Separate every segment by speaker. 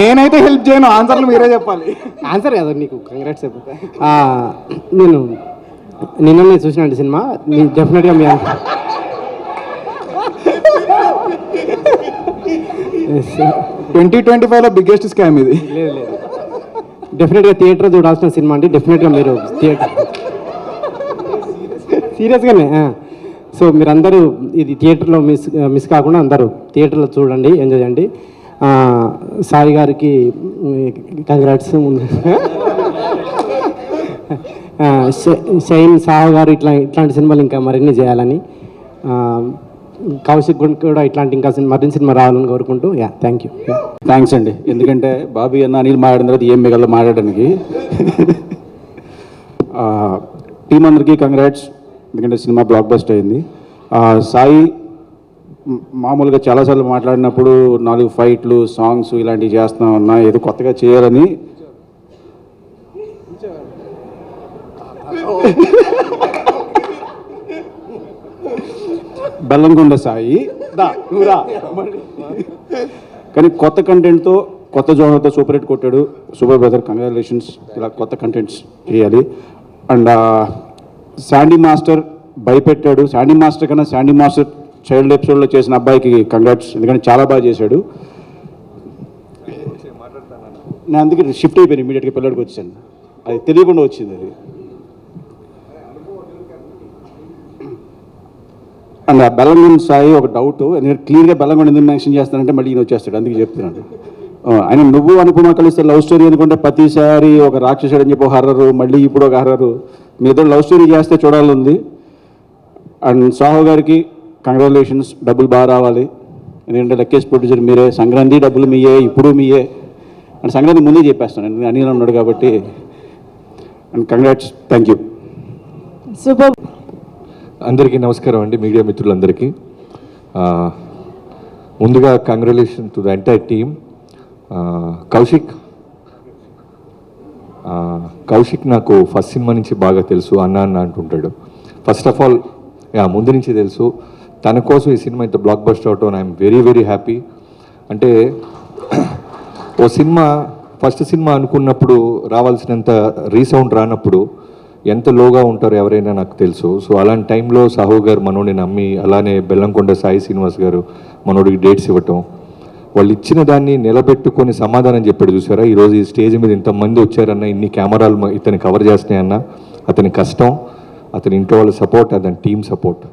Speaker 1: నేనైతే హెల్ప్ చేయను, ఆన్సర్లు మీరే చెప్పాలి.
Speaker 2: ఆన్సర్ కదా నీకు కంగ్రాట్స్ చెప్పి. నేను నిన్ననే చూసినండి సినిమా, డెఫినెట్గా మీ
Speaker 1: 2025లో బిగ్గెస్ట్ స్కామ్ ఇది.
Speaker 2: లేదు లేదు, డెఫినెట్గా థియేటర్ చూడాల్సిన సినిమా అండి. డెఫినెట్గా మీరు థియేటర్ సీరియస్గానే. సో మీరందరూ ఇది థియేటర్లో మిస్ కాకుండా అందరూ థియేటర్లో చూడండి, ఎంజాయ్ చేయండి. సాయి గారికి కంగ్రాట్స్. షైన్ సాహు గారు ఇట్లాంటి సినిమాలు ఇంకా మరిన్ని చేయాలని, కౌశిక్ కూడా ఇట్లాంటి ఇంకా మరిన్ని సినిమా రావాలని కోరుకుంటూ థ్యాంక్ యూ.
Speaker 1: థ్యాంక్స్ అండి. ఎందుకంటే బాబీ అన్న అనిల్ మాట్లాడిన తర్వాత ఏం మిగలదు మాట్లాడడానికి. టీం అందరికీ కంగ్రాట్స్, ఎందుకంటే సినిమా బ్లాక్ బస్టర్ అయింది. సాయి మామూలుగా చాలాసార్లు మాట్లాడినప్పుడు 4 ఫైట్లు, సాంగ్స్ ఇలాంటివి చేస్తా ఉన్నా, ఏదో కొత్తగా చేయాలని. బెల్లంకొండ సాయి కానీ కొత్త కంటెంట్తో, కొత్త జోనర్తో సూపర్ హిట్ కొట్టాడు. Super brother, congratulations. ఇలా కొత్త కంటెంట్స్ చేయాలి. అండ్ శాండీ మాస్టర్ భయపెట్టాడు. శాండీ మాస్టర్ కన్నా శాండీ మాస్టర్ చైల్డ్ ఎపిసోడ్లో చేసిన అబ్బాయికి కంగ్రాట్స్, ఎందుకంటే చాలా బాగా చేశాడు. నేను అందుకే షిఫ్ట్ అయిపోయాను, ఇమీడియట్గా పిల్లడికి వచ్చాను. అది తెలియకుండా వచ్చింది అది. అండ్ బెల్లంకొండ సాయి ఒక డౌట్, ఎందుకంటే క్లియర్గా బెల్లంకొండ ఎందుకు మెన్షన్ చేస్తానంటే మళ్ళీ ఈయన వచ్చేస్తాడు, అందుకే చెప్తున్నాను. ఆయన నువ్వు అనుపమ కలిస్తే లవ్ స్టోరీ అనుకుంటే ప్రతిసారి ఒక రాక్షసుడు అని చెప్పి ఒక హర్రరు, మళ్ళీ ఇప్పుడు ఒక హర్రరు. మీ ఇద్దరు లవ్ స్టోరీ చేస్తే చూడాలని ఉంది. అండ్ సాహు గారికి కంగ్రాచులేషన్స్, డబ్బులు బాగా రావాలి. ఎందుకంటే లెక్కేసి ప్రొడ్యూసర్ మీరే, సంక్రాంతి డబ్బులు మీయే, ఇప్పుడు మీయే. అండ్ సంక్రాంతి ముందే చెప్పేస్తాను, అనిల్ ఉన్నాడు కాబట్టి. And congrats, thank you.
Speaker 3: Super.
Speaker 4: అందరికీ నమస్కారం అండి, మీడియా మిత్రులందరికీ. ముందుగా congratulation to the entire team. Kaushik నాకు ఫస్ట్ సినిమా నుంచి బాగా తెలుసు, అన్న అన్న అంటుంటాడు. ఫస్ట్ ఆఫ్ ఆల్ ముందు నుంచి తెలుసు. తన కోసం ఈ సినిమా ఇంత బ్లాక్ బస్టర్ అవటం ఐఎమ్ వెరీ వెరీ హ్యాపీ. అంటే ఓ సినిమా ఫస్ట్ సినిమా అనుకున్నప్పుడు రావాల్సినంత రీసౌండ్ రానప్పుడు ఎంత లోగా ఉంటారో ఎవరైనా నాకు తెలుసు. సో అలాంటి టైంలో సాహు గారు మనోడిని నమ్మి, అలానే బెల్లంకొండ సాయి శ్రీనివాస్ గారు మనోడికి డేట్స్ ఇవ్వటం, వాళ్ళు ఇచ్చిన దాన్ని నిలబెట్టుకొని సమాధానం చెప్పాడు. చూసారా, ఈరోజు ఈ స్టేజ్ మీద ఇంతమంది వచ్చారన్న, ఇన్ని కెమెరాలు ఇతని కవర్ చేస్తున్నాయన్న, అతని కష్టం, అతని ఇంట్లో వాళ్ళ సపోర్ట్, అతని team support.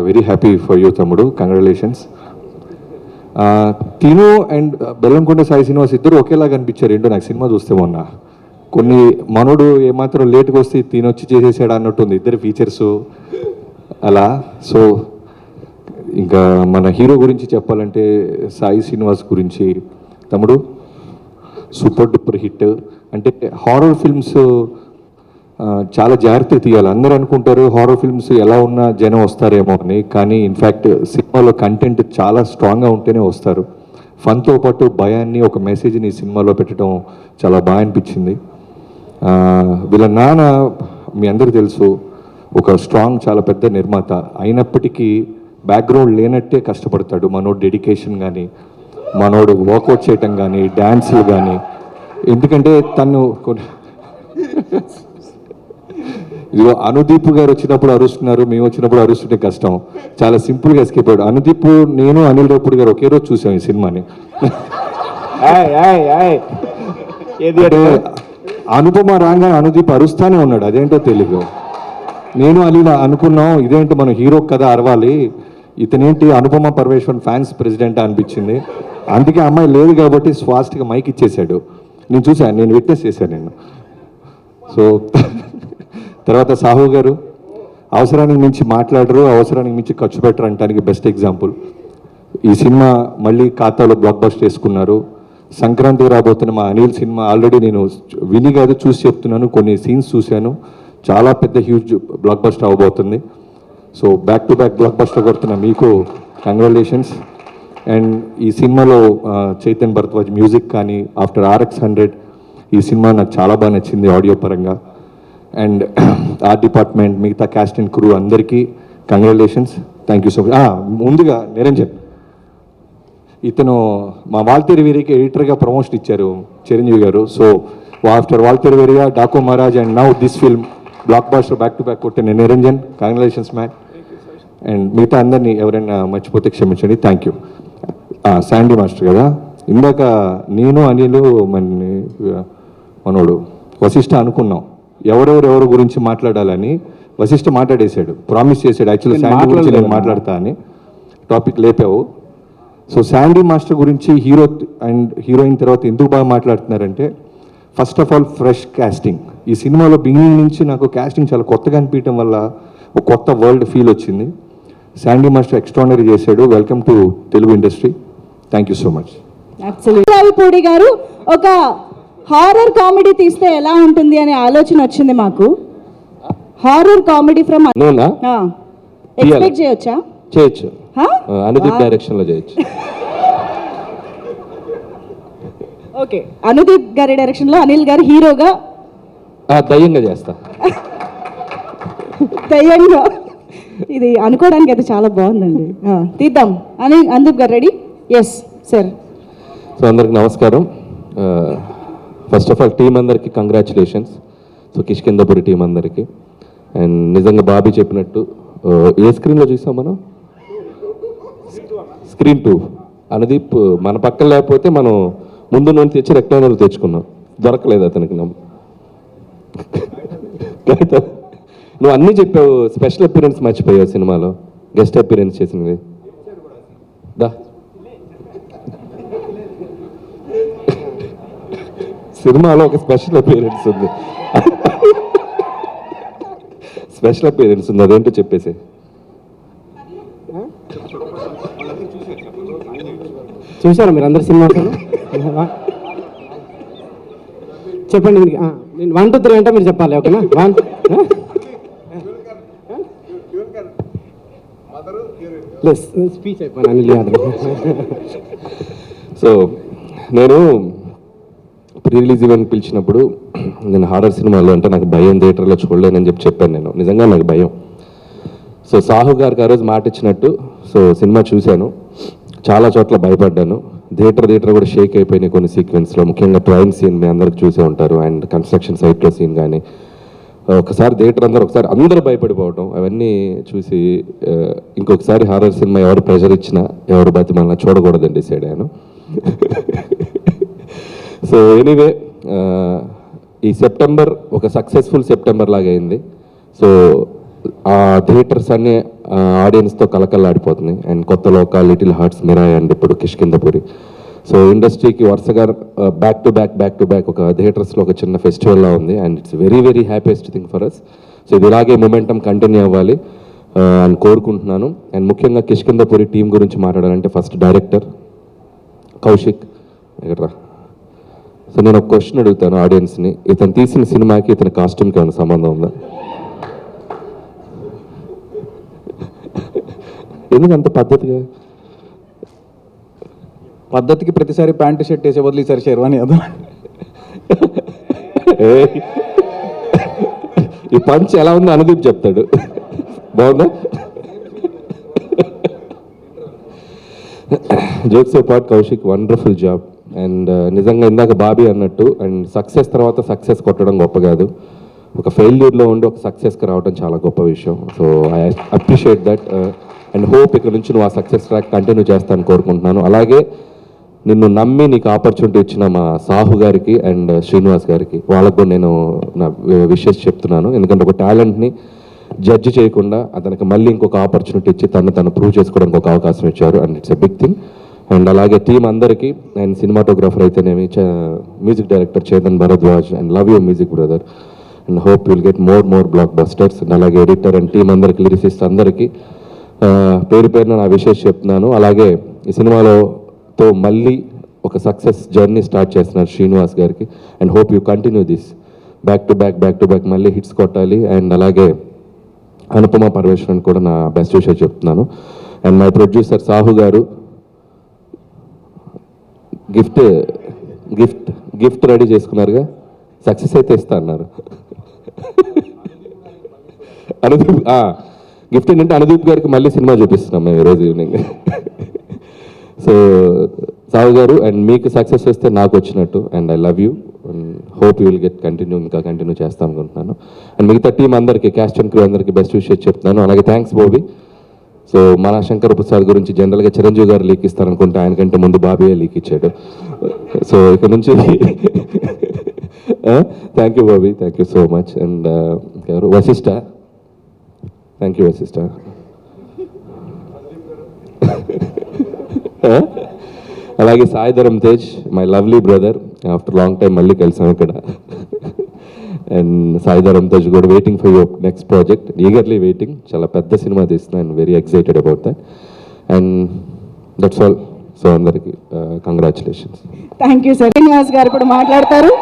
Speaker 4: Very happy for you తమ్ముడు, కంగ్రాచులేషన్స్. తిను అండ్ బెల్లంకొండ సాయి శ్రీనివాస్ ఇద్దరు ఒకేలాగా అనిపించారు ఏంటో నాకు సినిమా చూస్తే మొన్న. కొన్ని మనోడు ఏమాత్రం లేట్గా వస్తే తినొచ్చి చేసేసాడు అన్నట్టుంది ఇద్దరు ఫీచర్సు అలా. సో ఇంకా మన హీరో గురించి చెప్పాలంటే సాయి శ్రీనివాస్ గురించి, తమ్ముడు సూపర్ డూపర్ హిట్. అంటే హారర్ ఫిల్మ్స్ చాలా జాగ్రత్తగా తీయాలి. అందరూ అనుకుంటారు హారర్ ఫిల్మ్స్ ఎలా ఉన్నా జనం వస్తారేమో అని, కానీ ఇన్ఫ్యాక్ట్ సినిమాలో కంటెంట్ చాలా స్ట్రాంగ్గా ఉంటేనే వస్తారు. ఫన్తో పాటు భయాన్ని, ఒక మెసేజ్ని సినిమాలో పెట్టడం చాలా బాగా అనిపించింది. వీళ్ళ నాన్న మీ అందరికీ తెలుసు, ఒక స్ట్రాంగ్ చాలా పెద్ద నిర్మాత అయినప్పటికీ బ్యాక్గ్రౌండ్ లేనట్టే కష్టపడతాడు. మనోడు డెడికేషన్ కానీ, మనోడు వర్కౌట్ చేయటం కానీ, డ్యాన్సులు కానీ. ఎందుకంటే తను ఇదిగో అనుదీప్ గారు వచ్చినప్పుడు అరుస్తున్నారు, మేము వచ్చినప్పుడు అరుస్తుంటే కష్టం. చాలా సింపుల్గా ఎస్కేప్ అయ్యాడు అనుదీప్. నేను అనిల్ రావుపూడి గారు ఒకే రోజు చూసాం ఈ సినిమాని. అనుపమ రాగానే అనుదీప్ అరుస్తానే ఉన్నాడు, అదేంటో తెలియదు. నేను అనిల్ అనుకున్నాం ఇదేంటి మనం హీరో కదా అరవాలి, ఇతనేంటి అనుపమ పరమేశ్వరన్ ఫ్యాన్స్ ప్రెసిడెంట్ అనిపించింది. అందుకే అమ్మాయి లేదు కాబట్టి ఫాస్ట్గా మైక్ ఇచ్చేసాడు. నేను చూశాను, నేను విట్నెస్ చేశాను నేను. సో తర్వాత సాహు గారు అవసరానికి మించి మాట్లాడరు, అవసరానికి మించి ఖర్చు పెట్టరు అంటానికి బెస్ట్ ఎగ్జాంపుల్. ఈ సినిమా మళ్ళీ ఖాతాలో బ్లాక్ బస్టర్ చేసుకున్నారు. సంక్రాంతికి రాబోతున్న మా అనిల్ సినిమా ఆల్రెడీ నేను విని కాదు చూసి చెప్తున్నాను, కొన్ని సీన్స్ చూశాను, చాలా పెద్ద హ్యూజ్ బ్లాక్ బస్టర్ అవ్వబోతుంది. So back to back blockbuster కొడుతున్న మీకు కంగ్రాచులేషన్స్. అండ్ ఈ సినిమాలో చైతన్ భరద్వాజ్ మ్యూజిక్ కానీ, ఆఫ్టర్ RX100 ఈ సినిమా నాకు చాలా బాగా నచ్చింది ఆడియో పరంగా. అండ్ ఆర్ట్ డిపార్ట్మెంట్, మిగతా క్యాస్ట్ అండ్ క్రూ అందరికీ congratulations, thank you so much. ముందుగా నిరంజన్ ఇతను మా వాల్తేరు వీరికి ఎడిటర్గా ప్రమోషన్ ఇచ్చారు Chiranjeevi garu. So after Waltair Veerayya, Daaku Maharaj and now this film blockbuster back to back కొట్టిన నిరంజన్, కంగ్రాచులేషన్స్ మ్యాన్. అండ్ మిగతా అందరినీ ఎవరైనా మర్చిపోతే క్షమించండి. Thank you. శాండీ మాస్టర్ కదా, ఇందాక నేను అనిలు మనోడు వశిష్ఠ అనుకున్నాం ఎవరెవరు గురించి మాట్లాడాలని. వశిష్ఠ మాట్లాడేశాడు, ప్రామిస్ చేశాడు యాక్చువల్లీ శాండీ గురించి నేను మాట్లాడతా అని. టాపిక్ లేపావు. సో శాండీ మాస్టర్ గురించి హీరో అండ్ హీరోయిన్ తర్వాత ఎందుకు బాగా మాట్లాడుతున్నారంటే, first of all fresh casting. ఈ సినిమాలో బిగినింగ్ నుంచి నాకు కాస్టింగ్ చాలా కొత్తగా అనిపించడం వల్ల ఒక కొత్త వరల్డ్ ఫీల్ వచ్చింది. శాండీ మాస్టర్ ఎక్స్ట్రాడినరీ చేశాడు. Welcome to Telugu industry. Thank you so much.
Speaker 3: Ravipudi గారు ఒక హారర్ కామెడీ తీస్తే ఎలా ఉంటుంది అనే ఆలోచన వచ్చింది మాకు. హారర్ కామెడీ ఫ్రమ్ ఎక్స్పెక్ట్ చేయొచ్చా?
Speaker 5: చేయొచ్చు, అనుదీప్ డైరెక్షన్ లో చేయొచ్చు.
Speaker 3: ఓకే, అనుదీప్ గారి డైరెక్షన్ లో అనిల్ గారు హీరోగా
Speaker 5: దయ్యంగా చేస్తా.
Speaker 3: దయ్యంగా ఇది అనుకోవడానికి అయితే చాలా బాగుందండి. తీద్దాం. అనుదీప్ గారు రెడీ? Yes sir.
Speaker 5: సో అందరికి నమస్కారం. ఫస్ట్ ఆఫ్ ఆల్ టీం అందరికి కంగ్రాచులేషన్స్. సో కిష్కిందపురి టీం అందరికి. అండ్ నిజంగా బాబీ చెప్పినట్టు ఏ స్క్రీన్లో చూసాం మనం? స్క్రీన్ 2. అనుదీప్ మన పక్కన లేకపోతే మనం ముందు నుండి తెచ్చి రెక్టాంగులర్ తెచ్చుకున్నాం, దొరకలేదు అతనికి. నువ్వు అన్నీ చెప్పావు, స్పెషల్ అపీరెన్స్ మర్చిపోయావు సినిమాలో, గెస్ట్ అపీరెన్స్ చేసినవి. దా సినిమాలో ఒక స్పెషల్ అపీరెన్స్ ఉంది, స్పెషల్ అపీరెన్స్ ఉంది, అదేంటో చెప్పేసి.
Speaker 2: చూసారా మీరు అందరు సినిమా? చెప్పండి. నేను 1 2 3 అంటే మీరు చెప్పాలి, ఓకేనా? 1 స్పీచ్ అయిపోయాను అనిల్ యాదవ్.
Speaker 5: సో నేను ప్రీ రిలీజ్ ఈవెంట్ పిలిచినప్పుడు నేను హారర్ సినిమాలో అంటే నాకు భయం, థియేటర్లో చూడలేనని చెప్పాను. నేను నిజంగా నాకు భయం. సో సాహు గారికి ఆ రోజు మాట ఇచ్చినట్టు సో సినిమా చూశాను, చాలా చోట్ల భయపడ్డాను. థియేటర్ కూడా షేక్ అయిపోయినాయి కొన్ని సీక్వెన్స్లో, ముఖ్యంగా ట్రైన్ సీన్ మీ అందరికి చూసే ఉంటారు. అండ్ కన్స్ట్రక్షన్ సైట్లో సీన్ కానీ ఒకసారి థియేటర్ అందరూ భయపడిపోవటం అవన్నీ చూసి ఇంకొకసారి హారర్ సినిమా ఎవరు ప్రెషర్ ఇచ్చినా ఎవరు బతిమల్ని చూడకూడదని డిసైడ్ అయ్యాను. సో ఎనీవే ఈ సెప్టెంబర్ ఒక సక్సెస్ఫుల్ సెప్టెంబర్ లాగా అయింది. సో ఆ థియేటర్స్ అన్నీ ఆడియన్స్తో కలకల్లాడిపోతున్నాయి. అండ్ కొత్త లోక, లిటిల్ హార్ట్స్, మిరాయ్ అండ్ ఇప్పుడు కిష్కిందపురి. సో ఇండస్ట్రీకి వరుసగా బ్యాక్ టు బ్యాక్ ఒక థియేటర్స్లో ఒక చిన్న ఫెస్టివల్లా ఉంది. And it's very very happiest thing for us. So ఇది ఇలాగే మొమెంటం కంటిన్యూ అవ్వాలి అని కోరుకుంటున్నాను. అండ్ ముఖ్యంగా కిష్కిందపురి టీం గురించి మాట్లాడాలంటే ఫస్ట్ డైరెక్టర్ కౌశిక్ ఎక్కడ్రా. సో నేను ఒక క్వశ్చన్ అడుగుతాను ఆడియన్స్ని, ఇతను తీసిన సినిమాకి ఇతని కాస్ట్యూమ్కి ఏమైనా సంబంధం ఉందా? ఎందుకు అంత పద్ధతిగా?
Speaker 1: పద్ధతికి ప్రతిసారి ప్యాంటు షర్ట్ వేసే బదులు ఈసారి షెర్వాణి అదా.
Speaker 5: ఈ పంచ్ ఎలా ఉందో అనుదీప్ చెప్తాడు. బాగుందా? Jokes part Kaushik wonderful job. And నిజంగా ఇందాక బాబీ అన్నట్టు అండ్ సక్సెస్ తర్వాత సక్సెస్ కొట్టడం గొప్ప కాదు, ఒక ఫెయిల్యూర్లో ఉండి ఒక సక్సెస్కి రావడం చాలా గొప్ప విషయం. So I appreciate that and hope ఇక్కడ నుంచి నువ్వు ఆ సక్సెస్ ట్రాక్ కంటిన్యూ చేస్తానని కోరుకుంటున్నాను. అలాగే నిన్ను నమ్మి నీకు ఆపర్చునిటీ ఇచ్చిన మా సాహు గారికి అండ్ శ్రీనివాస్ గారికి, వాళ్ళకు కూడా నేను నా విషెస్ చెప్తున్నాను. ఎందుకంటే ఒక టాలెంట్ని జడ్జి చేయకుండా అతనికి మళ్ళీ ఇంకొక ఆపర్చునిటీ ఇచ్చి తను ప్రూవ్ చేసుకోవడానికి ఒక అవకాశం ఇచ్చారు. And it's a big thing. And అలాగే టీం అందరికీ అండ్ సినిమాటోగ్రాఫర్ అయితేనేమి, music director Chetan Bharadwaj and love you music brother and hope will get more blockbusters. And అలాగే ఎడిటర్ అండ్ టీం అందరికి, లిరిసిస్ట్ అందరికీ పేరు పేరున నా విషెస్ చెప్తున్నాను. అలాగే ఈ సినిమాతో మళ్ళీ ఒక సక్సెస్ జర్నీ స్టార్ట్ చేస్తున్నారు శ్రీనివాస్ గారికి. And hope you continue this back to back మళ్ళీ హిట్స్ కొట్టాలి. అండ్ అలాగే అనుపమ పరమేశ్వరన్ కూడా నా బెస్ట్ విషయం చెప్తున్నాను. అండ్ మై ప్రొడ్యూసర్ సాహు గారు గిఫ్ట్ రెడీ చేసుకున్నారుగా, సక్సెస్ అయితే ఇస్తా అన్నారు. అనుదీప్ గిఫ్ట్ ఏంటంటే అనుదీప్ గారికి మళ్ళీ సినిమా చూపిస్తున్నాం మేము ఈరోజు ఈవినింగ్. సో సావు గారు, అండ్ మీకు సక్సెస్ వస్తే నాకు వచ్చినట్టు, and I love you and hope you will get ఇంకా కంటిన్యూ చేస్తాను అనుకుంటున్నాను. అండ్ మిగతా టీం అందరికీ, క్యాస్ట్ అండ్ క్రూ అందరికీ బెస్ట్ విషెస్ చెప్తున్నాను. అలాగే థ్యాంక్స్ బాబీ. సో మన శంకర్ ప్రసాద్ గురించి జనరల్గా చిరంజీవి గారు లీక్ ఇస్తారనుకుంటే ఆయనకంటే ముందు బాబీయే లీక్ ఇచ్చాడు. సో ఇక్కడ నుంచి thank you Bobby, thank you so much. And ఎవరు వశిష్ట, థ్యాంక్ యూ వశిష్ట. అలాగే Sai Dharam Tej, my lovely brother, after long time మళ్ళీ కలిసాం ఇక్కడ. అండ్ సాయిధరం తేజ్ కూడా waiting for your next project, eagerly waiting. చాలా పెద్ద సినిమా తీస్తున్నా, and very excited about that. And that's all. So అందరికీ congratulations.
Speaker 3: Thank you sir. Srinivas garu కూడా మాట్లాడతారు.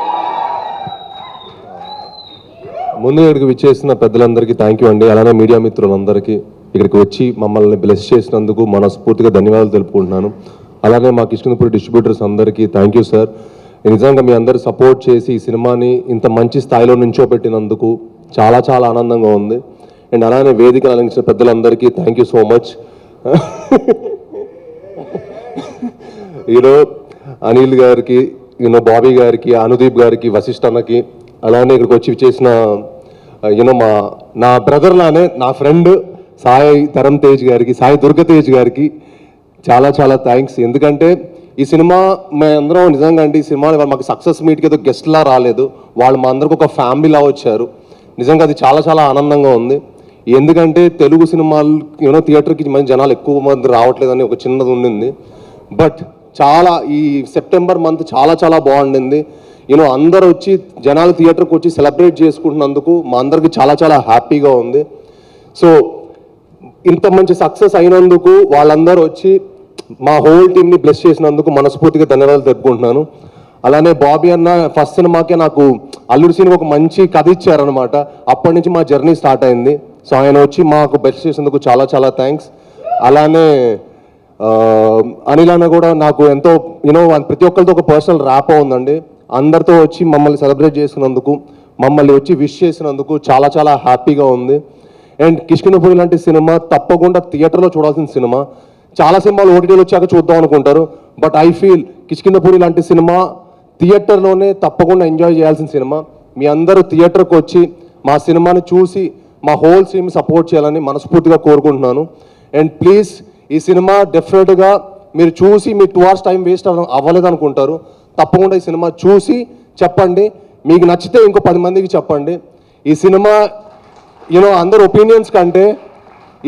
Speaker 6: ముందు ఇక్కడికి విచ్చేసిన పెద్దలందరికీ థ్యాంక్ యూ అండి. అలానే మీడియా మిత్రులందరికీ ఇక్కడికి వచ్చి మమ్మల్ని బ్లెస్ చేసినందుకు మనస్ఫూర్తిగా ధన్యవాదాలు తెలుపుకుంటున్నాను. అలానే మా కిష్కిందపూడి డిస్ట్రిబ్యూటర్స్ అందరికీ థ్యాంక్ యూ సార్. నిజంగా మీ అందరు సపోర్ట్ చేసి ఈ సినిమాని ఇంత మంచి స్థాయిలో నుంచోబెట్టినందుకు చాలా చాలా ఆనందంగా ఉంది. అండ్ అలానే వేదిక అలంకరించిన పెద్దలందరికీ థ్యాంక్ యూ సో మచ్. ఈరోజు అనిల్ గారికి, బాబీ గారికి, అనుదీప్ గారికి, వశిష్ఠ అన్నకి, అలానే ఇక్కడికి వచ్చి చేసిన నా బ్రదర్ లానే నా ఫ్రెండ్ సాయి ధరం తేజ్ గారికి, సాయి దుర్గతేజ్ గారికి చాలా చాలా థ్యాంక్స్. ఎందుకంటే ఈ సినిమా మేమందరం నిజంగా అండి, ఈ సినిమా మాకు సక్సెస్ మీట్కి ఏదో గెస్ట్లా రాలేదు, వాళ్ళు మా అందరికి ఒక ఫ్యామిలీలా వచ్చారు. నిజంగా అది చాలా చాలా ఆనందంగా ఉంది. ఎందుకంటే తెలుగు సినిమాలు థియేటర్కి మంచి జనాలు ఎక్కువ మంది రావట్లేదని ఒక చిన్నది ఉండింది. బట్ చాలా ఈ సెప్టెంబర్ మంత్ చాలా చాలా బాగుండింది. అందరూ వచ్చి జనాలు థియేటర్కి వచ్చి సెలబ్రేట్ చేసుకుంటున్నందుకు మా అందరికి చాలా చాలా హ్యాపీగా ఉంది. సో ఇంత మంచి సక్సెస్ అయినందుకు వాళ్ళందరూ వచ్చి మా హోల్ టీమ్ని బ్లెస్ చేసినందుకు మనస్ఫూర్తిగా ధన్యవాదాలు తెలుపుకుంటున్నాను. అలానే బాబీ అన్న ఫస్ట్ సినిమాకే నాకు అల్లుడు సినిమా ఒక మంచి కథ ఇచ్చారనమాట. అప్పటి నుంచి మా జర్నీ స్టార్ట్ అయింది. సో ఆయన వచ్చి మాకు బ్లెస్ చేసినందుకు చాలా చాలా థ్యాంక్స్. అలానే అనిల్ అన్న కూడా నాకు ఎంతో ప్రతి ఒక్కరితో ఒక పర్సనల్ ర్యాప్ ఉందండి. అందరితో వచ్చి మమ్మల్ని సెలబ్రేట్ చేసినందుకు, మమ్మల్ని వచ్చి విష్ చేసినందుకు చాలా చాలా హ్యాపీగా ఉంది. అండ్ కిష్కిందపూడి లాంటి సినిమా తప్పకుండా థియేటర్లో చూడాల్సిన సినిమా. చాలా సినిమాలు ఓటీటీలో వచ్చాక చూద్దాం అనుకుంటారు, బట్ ఐ ఫీల్ కిష్కిందపూడి లాంటి సినిమా థియేటర్లోనే తప్పకుండా ఎంజాయ్ చేయాల్సిన సినిమా. మీ అందరూ థియేటర్కి వచ్చి మా సినిమాని చూసి మా హోల్ టీమ్ సపోర్ట్ చేయాలని మనస్ఫూర్తిగా కోరుకుంటున్నాను. అండ్ ప్లీజ్ ఈ సినిమా డెఫినెట్గా మీరు చూసి మీ 2 hours టైం వేస్ట్ అవ్వలేదు అనుకుంటారు. తప్పకుండా ఈ సినిమా చూసి చెప్పండి, మీకు నచ్చితే ఇంకో 10 మందికి చెప్పండి. ఈ సినిమా అందరు ఒపీనియన్స్ కంటే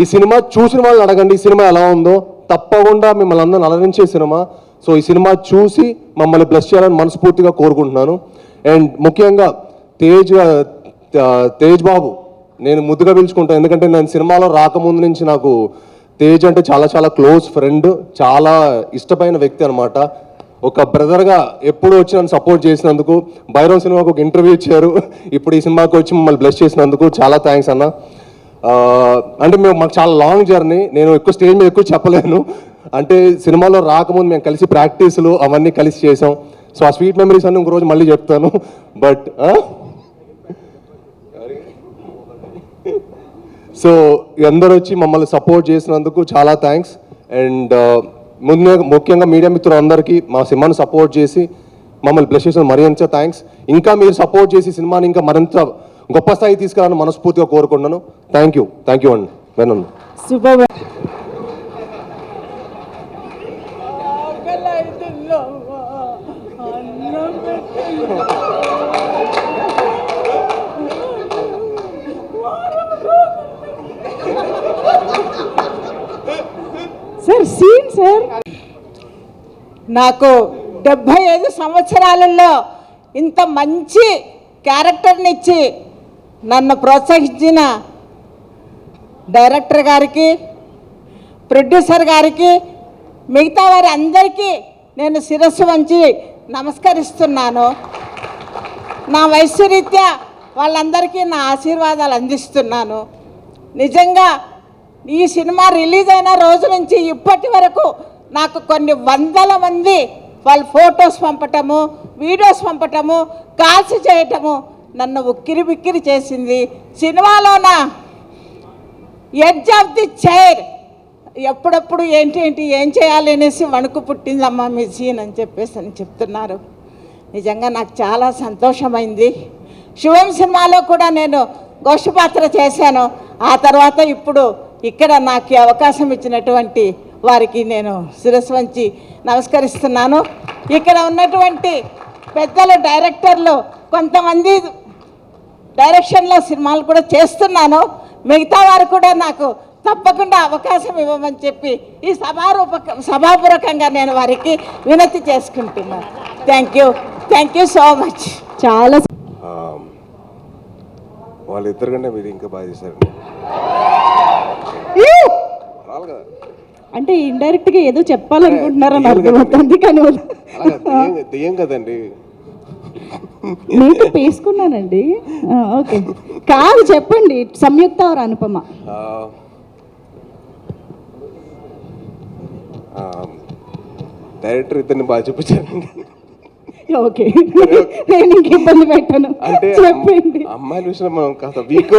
Speaker 6: ఈ సినిమా చూసిన వాళ్ళని అడగండి ఈ సినిమా ఎలా ఉందో. తప్పకుండా మిమ్మల్ని అందరిని అలరించే సినిమా. సో ఈ సినిమా చూసి మమ్మల్ని బ్లెస్ చేయాలని మనస్ఫూర్తిగా కోరుకుంటున్నాను. అండ్ ముఖ్యంగా తేజ్ బాబు నేను ముద్దుగా పిలుచుకుంటాను, ఎందుకంటే నేను సినిమాలో రాకముందు నుంచి నాకు తేజ్ అంటే చాలా చాలా క్లోజ్ ఫ్రెండ్, చాలా ఇష్టమైన వ్యక్తి అనమాట. ఒక బ్రదర్గా ఎప్పుడు వచ్చి నన్ను సపోర్ట్ చేసినందుకు, భైరవ్ సినిమాకు ఒక ఇంటర్వ్యూ ఇచ్చారు, ఇప్పుడు ఈ సినిమాకి వచ్చి మమ్మల్ని బ్లెస్ చేసినందుకు చాలా థ్యాంక్స్ అన్న. అంటే మాకు చాలా లాంగ్ జర్నీ, నేను ఎక్కువ స్టేజ్ మీద ఎక్కువ చెప్పలేను. అంటే సినిమాలో రాకముందు మేము కలిసి ప్రాక్టీసులు అవన్నీ కలిసి చేసాం. సో ఆ స్వీట్ మెమరీస్ అన్ని ఇంకో రోజు మళ్ళీ చెప్తాను. బట్ సో అందరూ వచ్చి మమ్మల్ని సపోర్ట్ చేసినందుకు చాలా థ్యాంక్స్. అండ్ ముఖ్యంగా మీడియా మిత్రులందరికీ మా సినిమాని సపోర్ట్ చేసి మమ్మల్ని బ్లెస్ చేసిన మరింత థ్యాంక్స్. ఇంకా మీరు సపోర్ట్ చేసి సినిమాని ఇంకా మరింత గొప్ప స్థాయి తీసుకురావాలని మనస్ఫూర్తిగా కోరుకుంటున్నాను. థ్యాంక్ యూ అండి. వెనన్ను
Speaker 3: సూపర్. సార్ సీన్ సార్,
Speaker 7: నాకు 75 సంవత్సరాలలో ఇంత మంచి క్యారెక్టర్ని ఇచ్చి నన్ను ప్రోత్సహించిన డైరెక్టర్ గారికి, ప్రొడ్యూసర్ గారికి, మిగతా వారి అందరికీ నేను శిరస్సు వంచి నమస్కరిస్తున్నాను. నా వయస్సు రీత్యా వాళ్ళందరికీ నా ఆశీర్వాదాలు అందిస్తున్నాను. నిజంగా ఈ సినిమా రిలీజ్ అయిన రోజు నుంచి ఇప్పటి వరకు నాకు కొన్ని వందల మంది వాళ్ళ ఫొటోస్ పంపటము, వీడియోస్ పంపటము, కాల్స్ చేయటము నన్ను ఉక్కిరి బిక్కిరి చేసింది. సినిమాలోన ఎడ్జ్ ఆఫ్ ది చైర్ ఎప్పుడప్పుడు ఏంటి ఏం చేయాలి అనేసి వణుకు పుట్టిందమ్మా మీ సీన్ అని చెప్పేసి అని చెప్తున్నారు. నిజంగా నాకు చాలా సంతోషమైంది. శివం సినిమాలో కూడా నేను గోష్ఠ పాత్ర చేశాను. ఆ తర్వాత ఇప్పుడు ఇక్కడ నాకు ఈ అవకాశం ఇచ్చినటువంటి వారికి నేను శిరస్సు వంచి నమస్కరిస్తున్నాను. ఇక్కడ ఉన్నటువంటి పెద్దలు డైరెక్టర్లు కొంతమంది డైరెక్షన్లో సినిమాలు కూడా చేస్తున్నాను. మిగతా వారు కూడా నాకు తప్పకుండా అవకాశం ఇవ్వమని చెప్పి ఈ సభాపూర్వకంగా నేను వారికి వినతి చేసుకుంటున్నాను. Thank you so much.
Speaker 3: చాలా
Speaker 6: వాళ్ళిద్దరు కంటే మీరు ఇంకా బాగా చేశారండి.
Speaker 3: అంటే ఇండైరెక్ట్ గా ఏదో చెప్పాలనుకుంటున్నారని అర్థమవుతుంది కానీ
Speaker 6: దెయ్యం కదండి.
Speaker 3: నేను పేసుకున్నానండి. ఓకే కాదు చెప్పండి. సంయుక్త और అనుపమ
Speaker 6: డైరెక్టర్ ఇద్దరిని బాగా చూపించారండి.
Speaker 3: ఓకే నేను ఇంక ఇబ్బంది పెట్టాను.
Speaker 6: అంటే
Speaker 3: చెప్పండి.
Speaker 6: అమ్మాయిల విషయంలో మనం కాస్త వీక్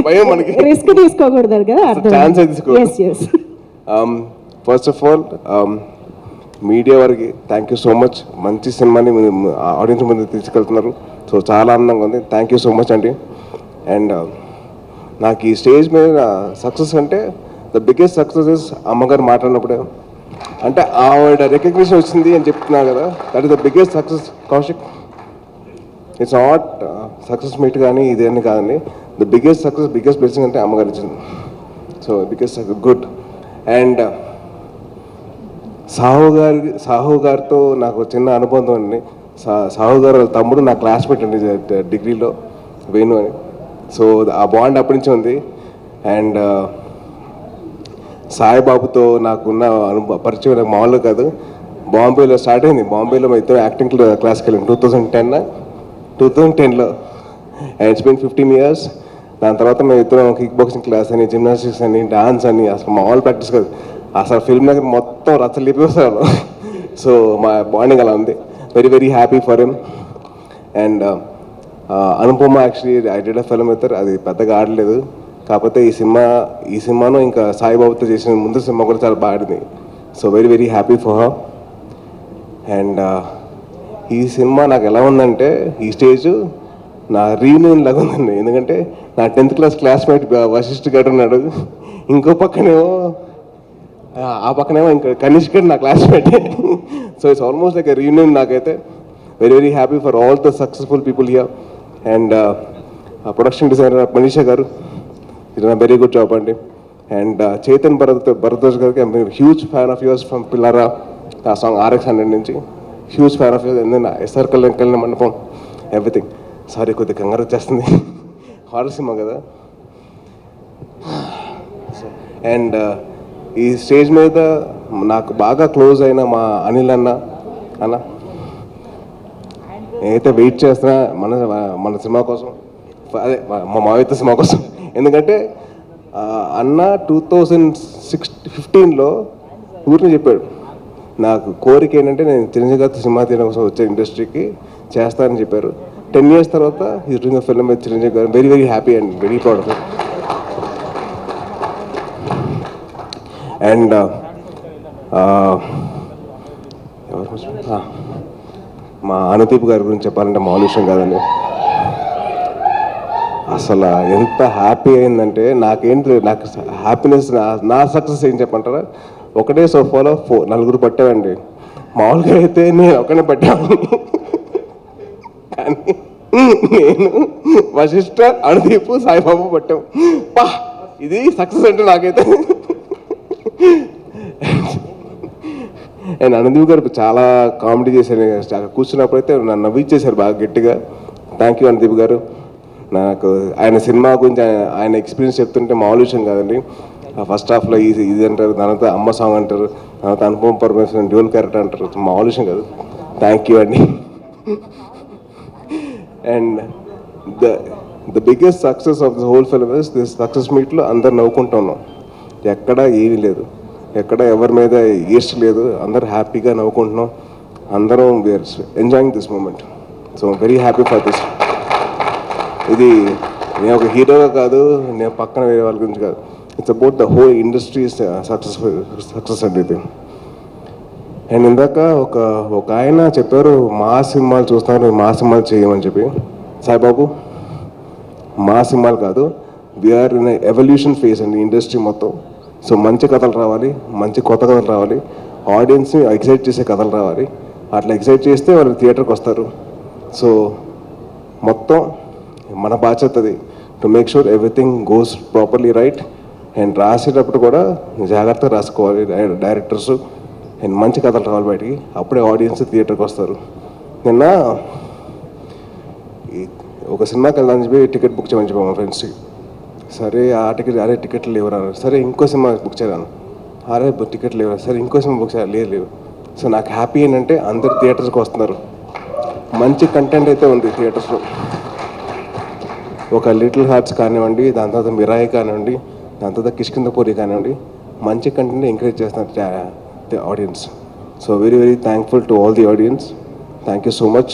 Speaker 6: భయం, మనకి
Speaker 3: రిస్క్ తీసుకోకూడదు కదా.
Speaker 6: ఛాన్స్ తీసుకోవాలి. ఫస్ట్ ఆఫ్ ఆల్ మీడియా వారికి థ్యాంక్ యూ సో మచ్. మంచి సినిమాని ఆడియన్స్ ముందు తీసుకెళ్తున్నారు. సో చాలా ఆనందంగా ఉంది. థ్యాంక్ యూ సో మచ్ అండి. అండ్ నాకు ఈ స్టేజ్ మీద సక్సెస్ అంటే ద బిగ్గెస్ట్ సక్సెస్ ఇస్ అమ్మగారు మాట్లాడినప్పుడే, అంటే ఆవిడ రికగ్నిషన్ వచ్చింది అని చెప్తున్నారు కదా, that is the biggest success Kaushik. It's not success meet కానీ ఇదేని కాదండి. The biggest success, biggest blessing అంటే అమ్మగారు ఇచ్చింది. So biggest good. And Sahu గారితో నాకు చిన్న అనుబంధం అండి. సాహు గారు తమ్ముడు నా క్లాస్మేట్ అండి డిగ్రీలో, వేణు అని. సో ఆ బాండ్ అప్పటి నుంచి ఉంది. అండ్ సాయిబాబుతో నాకున్న పరిచయం నాకు మామూలుగా కాదు. బాంబేలో స్టార్ట్ అయింది. బాంబేలో మా ఇద్దరు యాక్టింగ్ క్లాస్కి వెళ్ళాను 2010లో. And it's been 15 years. దాని తర్వాత మేము ఇద్దరం కిక్ బాక్సింగ్ క్లాస్ అని, జిమ్నాస్టిక్స్ అని, డాన్స్ అని, అసలు మామూలు ప్రాక్టీస్ కాదు. అసలు ఫిల్మ్ దగ్గర మొత్తం రచ్చలిపిస్తారు. సో మా బాండింగ్ అలా ఉంది. Very very happy for him. And Anupama actually I did a film with her. అది పెద్దగా ఆడలేదు. కాకపోతే ఈ సినిమాను ఇంకా సాయిబాబుతో చేసిన ముందు సినిమా కూడా చాలా బాగుంది. So very very happy for her. And ఈ సినిమా నాకు ఎలా ఉందంటే, ఈ స్టేజ్ నా రీయూనియన్ లాగా ఉందండి. ఎందుకంటే నా 10th క్లాస్ క్లాస్మేట్ వశిష్ఠ గారు ఉన్నాడు. ఇంకో పక్కనేమో ఇంకా కనిష్క్ గారు నా classmate. So it's almost like reunion నాకైతే. Very very happy for all the successful people here. And production designer Manisha garu, ఇది నా వెరీ గుడ్ జాబ్ అండి. అండ్ చైతన్ భరద్వాజ్ గారికి I'm huge fan of yours from Pilla Ra, ఆ సాంగ్ RX100 నుంచి huge fan of yours. And then SR Kalyana Mandapam, everything. Sorry కొద్దిగా కంగారు వచ్చేస్తుంది, horror సినిమా కదా. అండ్ ఈ స్టేజ్ మీద నాకు బాగా క్లోజ్ అయిన మా అనిల్ అన్న నేనైతే వెయిట్ చేస్తున్నా మన సినిమా కోసం, అదే మా మావిత సినిమా కోసం. ఎందుకంటే అన్న 2015లో ఊరిని చెప్పాడు, నాకు కోరిక ఏంటంటే నేను చిరంజీవి గారితో సినిమా తీయడం కోసం వచ్చే ఇండస్ట్రీకి చేస్తానని చెప్పారు. 10 years తర్వాత ఈ doing a film with Chiranjeevi garu. Very very happy and very proud of it. And మా అనుదీప్ గారి గురించి చెప్పాలంటే మామూలు విషయం కాదండి. అసలు ఎంత హ్యాపీ అయిందంటే నాకు హ్యాపీనెస్, నా సక్సెస్ ఏం చెప్పంటారా, ఒకటే సోఫాలో 4 పట్టామండి. మామూలుగా అయితే నేను ఒకనే పట్టాను, కానీ నేను వశిష్ఠ, అనుదీప్, సాయిబాబు పట్టాం. పా ఇది సక్సెస్ అంటే నాకైతే. అండ్ అనుదీప్ గారు చాలా కామెడీ చేశారు. అక్కడ కూర్చున్నప్పుడైతే నన్ను నవ్విచ్చేశారు బాగా గట్టిగా. థ్యాంక్ యూ అనుదీప్ గారు. నాకు ఆయన సినిమా గురించి ఆయన ఎక్స్పీరియన్స్ చెప్తుంటే మామూలు విషయం కాదండి. ఫస్ట్ హాఫ్లో ఇది అంటారు, తర్వాత అమ్మ సాంగ్ అంటారు, తర్వాత అనుపమ పరమేశ్వరన్ డ్యూల్ క్యారెక్టర్ అంటారు. మామూలు విషయం కాదు. థ్యాంక్ యూ అండి. And the biggest success of the whole film is this success మీట్లో అందరు నవ్వుకుంటూ ఉన్నాం. ఎక్కడ ఏమీ లేదు, ఎక్కడ ఎవరి మీద ఈర్ష్య లేదు, అందరు హ్యాపీగా నవ్వుకుంటున్నాం. అందరం we are enjoying this moment. So very happy for this. ఇది నేను ఒక హీరోగా కాదు, నేను పక్కన వేరే వాళ్ళ గురించి కాదు,
Speaker 8: it's about the whole industry success అండి ఇది. అండ్ ఇందాక ఒక ఆయన చెప్పారు మా సినిమాలు చూస్తాను మా సినిమాలు చేయమని చెప్పి. సాయిబాబు, మా సినిమాలు కాదు, వీఆర్ ఇన్ ఎవల్యూషన్ ఫేజ్ అండి ఇండస్ట్రీ మొత్తం. సో మంచి కథలు రావాలి, మంచి కొత్త కథలు రావాలి, ఆడియన్స్ని ఎక్సైట్ చేసే కథలు రావాలి. అట్లా ఎక్సైట్ చేస్తే వాళ్ళు థియేటర్కి వస్తారు. సో మొత్తం మన బాధ్యత అది to make sure everything goes properly right. And రాసేటప్పుడు కూడా జాగ్రత్తగా రాసుకోవాలి డైరెక్టర్స్. అండ్ మంచి కథలు రావాలి బయటికి, అప్పుడే ఆడియన్స్ థియేటర్కి వస్తారు. నిన్న ఒక సినిమాకి వెళ్దామని చెప్పి టికెట్ బుక్ చేయమని చెప్పాము మా ఫ్రెండ్స్కి. సరే ఆ టికెట్, అరే టికెట్లు లేవురా, సరే ఇంకో సినిమా బుక్ చేయరాను, అరే టికెట్లు లేవురా, సరే ఇంకో సినిమా బుక్ చేయాలి, లేవు. సో నాకు హ్యాపీ ఏంటంటే అందరు థియేటర్స్కి వస్తున్నారు, మంచి కంటెంట్ అయితే ఉంది థియేటర్స్లో. ఒక లిటిల్ హార్ట్స్ కానివ్వండి, దాని తర్వాత మిరాయి కానివ్వండి, దాని తర్వాత కిష్కిందపూరి కానివ్వండి, మంచి కంటెంట్ ఎంకరేజ్ చేస్తున్నారు the audience. So very very thankful to all the audience. Thank you so much.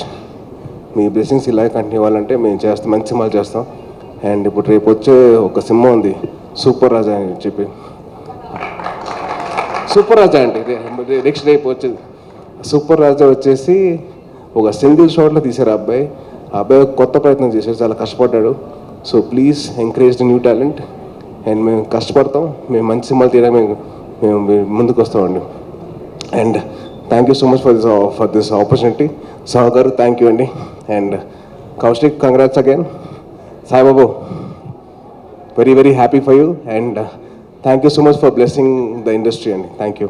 Speaker 8: Me blessings ఇలాగే కంటిన్యూ అవ్వాలంటే మేము చేస్తాం, మంచి సినిమాలు చేస్తాం. అండ్ ఇప్పుడు రేపు వచ్చే ఒక సినిమా ఉంది సూపర్ రాజా అని చెప్పి, సూపర్ రాజా అండి నెక్స్ట్ రేపు వచ్చేది. సూపర్ రాజా వచ్చేసి ఒక సింగిల్ షాట్లో తీశారు ఆ అబ్బాయి ఒక కొత్త ప్రయత్నం చేశారు, చాలా కష్టపడ్డాడు. So please encourage the new talent. And మేము కష్టపడతాం, మేము మంచి సినిమాలు తీయడానికి మేము ముందుకు వస్తామండి. And thank you so much for this opportunity. Sahu garu thank you అండి. And Kaushik, congrats again. Saibabu, very very happy for you. And thank you so much for blessing the industry అండి. Thank you.